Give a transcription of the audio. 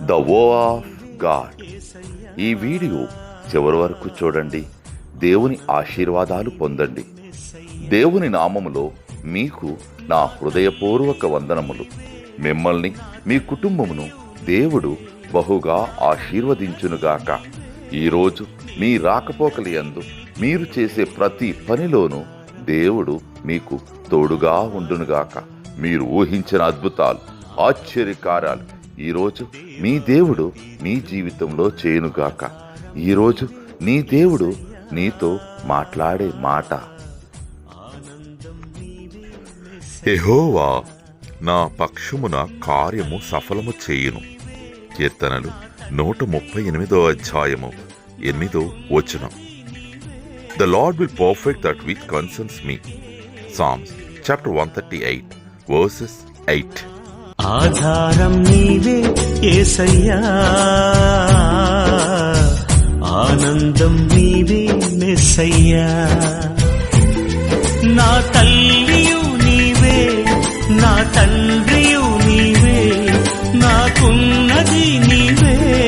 The వో of God. ఈ video చివరి వరకు చూడండి. దేవుని ఆశీర్వాదాలు పొందండి. దేవుని నామములో మీకు నా హృదయపూర్వక వందనములు. మిమ్మల్ని మీ కుటుంబమును దేవుడు బహుగా ఆశీర్వదించునుగాక. ఈరోజు మీ రాకపోకలి యందు మీరు చేసే ప్రతి పనిలోనూ దేవుడు మీకు తోడుగా ఉండునుగాక. మీరు ఊహించిన అద్భుతాలు, ఆశ్చర్యకార్యాలు ఈరోజు మీ దేవుడు మీ జీవితంలో చేయునుగాక. ఈరోజు నీ దేవుడు నీతో మాట్లాడే మాట, యెహోవా నా పక్షమున కార్యము సఫలము చేయును. కీర్తనలు 138 The Lord will perfect that which concerns me. Psalms chapter 138 verses 8. ఆధారం నీవే యేసయ్యా, ఆనందం నీవే మెస్సయ్యా.